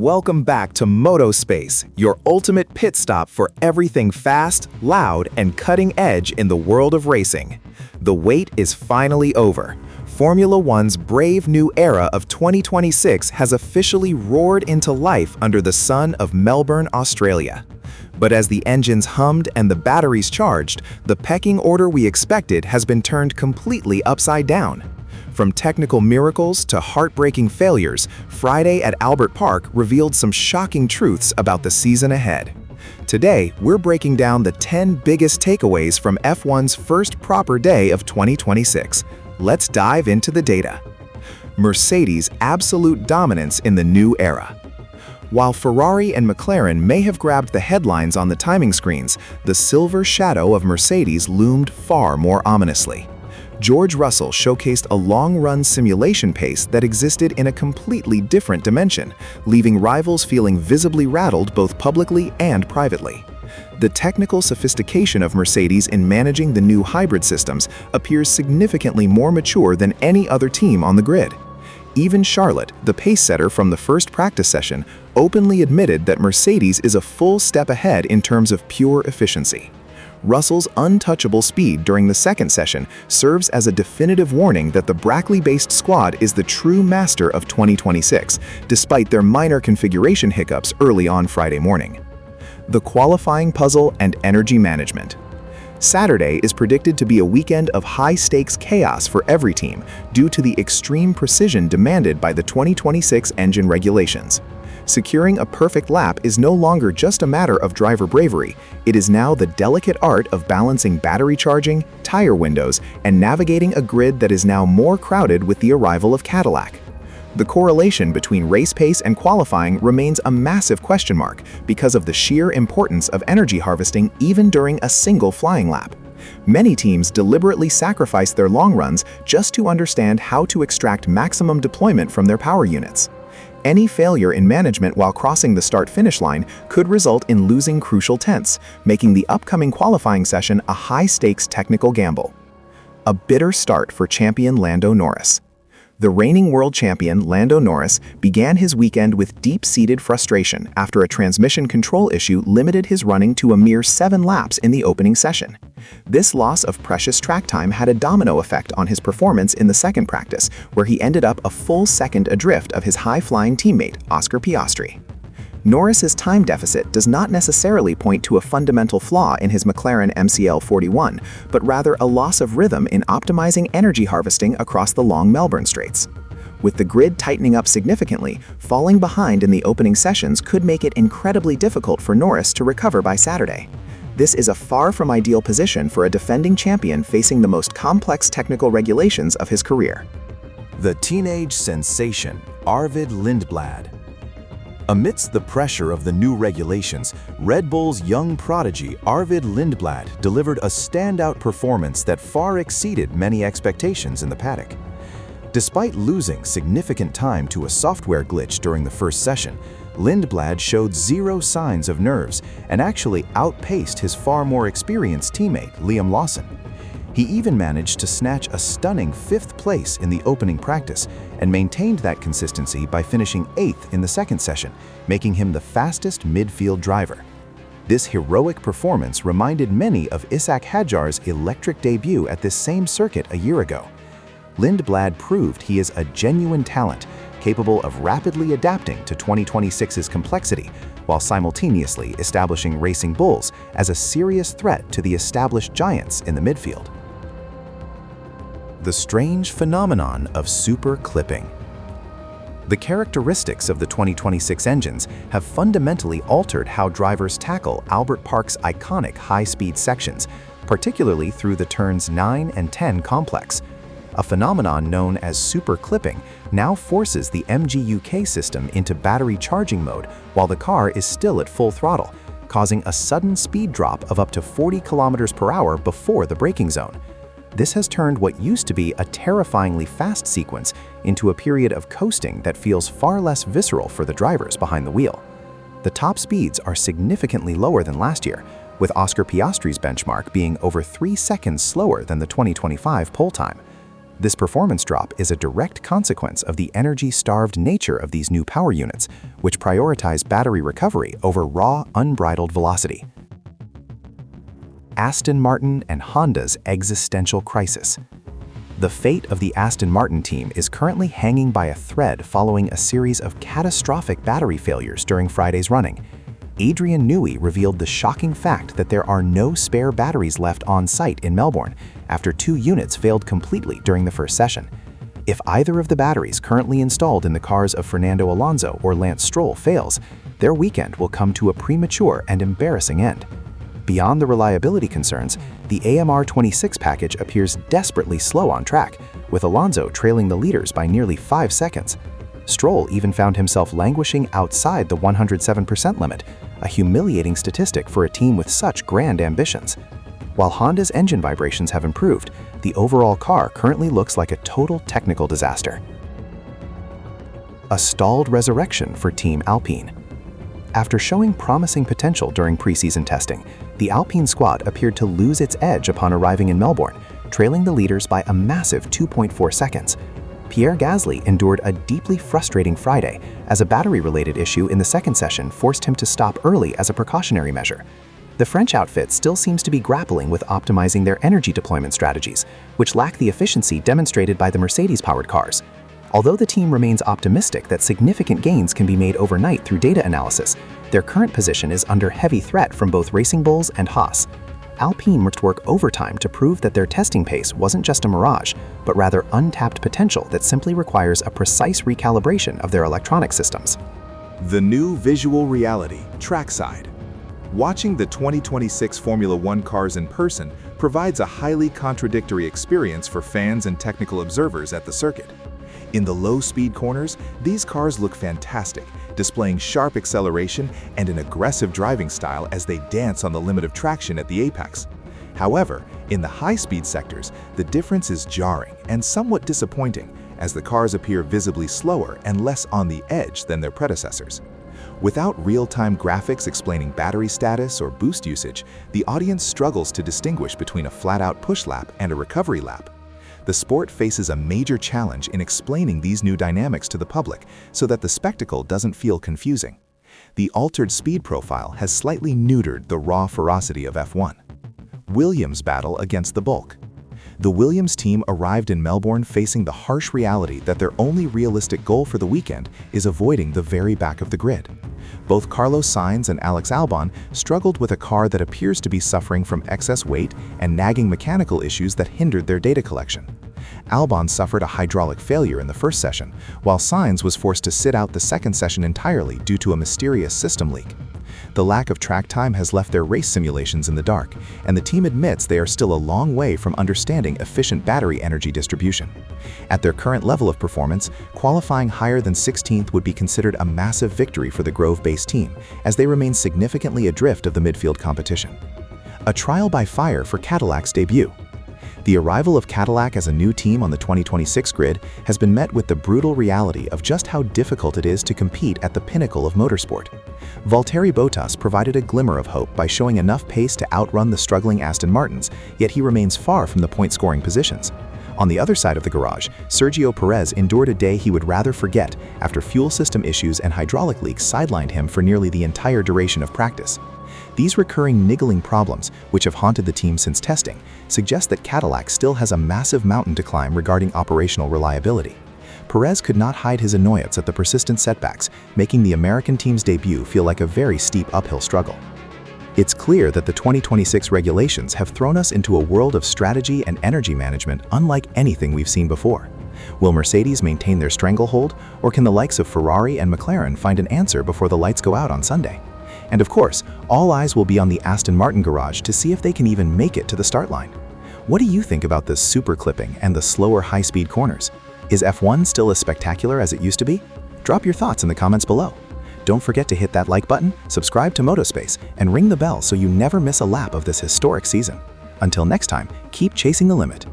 welcome back to Moto Space, your ultimate pit stop for everything fast, loud, and cutting edge in the world of racing. The wait is finally over. Formula One's brave new era of 2026 has officially roared into life under the sun of Melbourne, Australia. But as the engines hummed and the batteries charged, the pecking order we expected has been turned completely upside down. From technical miracles to heartbreaking failures, Friday at Albert Park revealed some shocking truths about the season ahead. Today, we're breaking down the 10 biggest takeaways from F1's first proper day of 2026. Let's dive into the data. Mercedes' absolute dominance in the new era. While Ferrari and McLaren may have grabbed the headlines on the timing screens, the silver shadow of Mercedes loomed far more ominously. George Russell showcased a long-run simulation pace that existed in a completely different dimension, leaving rivals feeling visibly rattled both publicly and privately. The technical sophistication of Mercedes in managing the new hybrid systems appears significantly more mature than any other team on the grid. Even Charlotte, the pace setter from the first practice session, openly admitted that Mercedes is a full step ahead in terms of pure efficiency. Russell's untouchable speed during the second session serves as a definitive warning that the Brackley-based squad is the true master of 2026, despite their minor configuration hiccups early on Friday morning. The qualifying puzzle and energy management. Saturday is predicted to be a weekend of high-stakes chaos for every team due to the extreme precision demanded by the 2026 engine regulations. Securing a perfect lap is no longer just a matter of driver bravery, it is now the delicate art of balancing battery charging, tire windows, and navigating a grid that is now more crowded with the arrival of Cadillac. The correlation between race pace and qualifying remains a massive question mark because of the sheer importance of energy harvesting even during a single flying lap. Many teams deliberately sacrifice their long runs just to understand how to extract maximum deployment from their power units. Any failure in management while crossing the start-finish line could result in losing crucial tenths, making the upcoming qualifying session a high-stakes technical gamble. A bitter start for champion Lando Norris. The reigning world champion Lando Norris began his weekend with deep-seated frustration after a transmission control issue limited his running to a mere 7 laps in the opening session. This loss of precious track time had a domino effect on his performance in the second practice, where he ended up a full second adrift of his high-flying teammate, Oscar Piastri. Norris's time deficit does not necessarily point to a fundamental flaw in his McLaren MCL 41, but rather a loss of rhythm in optimizing energy harvesting across the long Melbourne straights. With the grid tightening up significantly, falling behind in the opening sessions could make it incredibly difficult for Norris to recover by Saturday. This is a far from ideal position for a defending champion facing the most complex technical regulations of his career. The teenage sensation, Arvid Lindblad. Amidst the pressure of the new regulations, Red Bull's young prodigy Arvid Lindblad delivered a standout performance that far exceeded many expectations in the paddock. Despite losing significant time to a software glitch during the first session, Lindblad showed zero signs of nerves and actually outpaced his far more experienced teammate, Liam Lawson. He even managed to snatch a stunning 5th place in the opening practice and maintained that consistency by finishing 8th in the second session, making him the fastest midfield driver. This heroic performance reminded many of Ishak Hadjar's electric debut at this same circuit a year ago. Lindblad proved he is a genuine talent, capable of rapidly adapting to 2026's complexity, while simultaneously establishing Racing Bulls as a serious threat to the established giants in the midfield. The strange phenomenon of super clipping. The characteristics of the 2026 engines have fundamentally altered how drivers tackle Albert Park's iconic high-speed sections, particularly through the turns 9 and 10 complex. A phenomenon known as super clipping now forces the MGU-K system into battery charging mode while the car is still at full throttle, causing a sudden speed drop of up to 40 km per hour before the braking zone. This has turned what used to be a terrifyingly fast sequence into a period of coasting that feels far less visceral for the drivers behind the wheel. The top speeds are significantly lower than last year, with Oscar Piastri's benchmark being over 3 seconds slower than the 2025 pole time. This performance drop is a direct consequence of the energy-starved nature of these new power units, which prioritize battery recovery over raw, unbridled velocity. Aston Martin and Honda's existential crisis. The fate of the Aston Martin team is currently hanging by a thread following a series of catastrophic battery failures during Friday's running. Adrian Newey revealed the shocking fact that there are no spare batteries left on site in Melbourne after 2 units failed completely during the first session. If either of the batteries currently installed in the cars of Fernando Alonso or Lance Stroll fails, their weekend will come to a premature and embarrassing end. Beyond the reliability concerns, the AMR 26 package appears desperately slow on track, with Alonso trailing the leaders by nearly 5 seconds. Stroll even found himself languishing outside the 107% limit, a humiliating statistic for a team with such grand ambitions. While Honda's engine vibrations have improved, the overall car currently looks like a total technical disaster. A stalled resurrection for Team Alpine. After showing promising potential during preseason testing, the Alpine squad appeared to lose its edge upon arriving in Melbourne, trailing the leaders by a massive 2.4 seconds. Pierre Gasly endured a deeply frustrating Friday as a battery-related issue in the second session forced him to stop early as a precautionary measure. The French outfit still seems to be grappling with optimizing their energy deployment strategies, which lack the efficiency demonstrated by the Mercedes-powered cars. Although the team remains optimistic that significant gains can be made overnight through data analysis, their current position is under heavy threat from both Racing Bulls and Haas. Alpine must work overtime to prove that their testing pace wasn't just a mirage, but rather untapped potential that simply requires a precise recalibration of their electronic systems. The new visual reality, trackside. Watching the 2026 Formula One cars in person provides a highly contradictory experience for fans and technical observers at the circuit. In the low-speed corners, these cars look fantastic, displaying sharp acceleration and an aggressive driving style as they dance on the limit of traction at the apex. However, in the high-speed sectors, the difference is jarring and somewhat disappointing, as the cars appear visibly slower and less on the edge than their predecessors. Without real-time graphics explaining battery status or boost usage, the audience struggles to distinguish between a flat-out push lap and a recovery lap. The sport faces a major challenge in explaining these new dynamics to the public so that the spectacle doesn't feel confusing. The altered speed profile has slightly neutered the raw ferocity of F1. Williams' battle against the bulk. The Williams team arrived in Melbourne facing the harsh reality that their only realistic goal for the weekend is avoiding the very back of the grid. Both Carlos Sainz and Alex Albon struggled with a car that appears to be suffering from excess weight and nagging mechanical issues that hindered their data collection. Albon suffered a hydraulic failure in the first session, while Sainz was forced to sit out the second session entirely due to a mysterious system leak. The lack of track time has left their race simulations in the dark, and the team admits they are still a long way from understanding efficient battery energy distribution. At their current level of performance, qualifying higher than 16th would be considered a massive victory for the Grove-based team, as they remain significantly adrift of the midfield competition. A trial by fire for Cadillac's debut. The arrival of Cadillac as a new team on the 2026 grid has been met with the brutal reality of just how difficult it is to compete at the pinnacle of motorsport. Valtteri Bottas provided a glimmer of hope by showing enough pace to outrun the struggling Aston Martins, yet he remains far from the point-scoring positions. On the other side of the garage, Sergio Perez endured a day he would rather forget after fuel system issues and hydraulic leaks sidelined him for nearly the entire duration of practice. These recurring niggling problems, which have haunted the team since testing, suggest that Cadillac still has a massive mountain to climb regarding operational reliability. Perez could not hide his annoyance at the persistent setbacks, making the American team's debut feel like a very steep uphill struggle. It's clear that the 2026 regulations have thrown us into a world of strategy and energy management unlike anything we've seen before. Will Mercedes maintain their stranglehold, or can the likes of Ferrari and McLaren find an answer before the lights go out on Sunday? And of course, all eyes will be on the Aston Martin garage to see if they can even make it to the start line. What do you think about the super clipping and the slower high-speed corners? Is F1 still as spectacular as it used to be? Drop your thoughts in the comments below. Don't forget to hit that like button, subscribe to MotoSpace, and ring the bell so you never miss a lap of this historic season. Until next time, keep chasing the limit.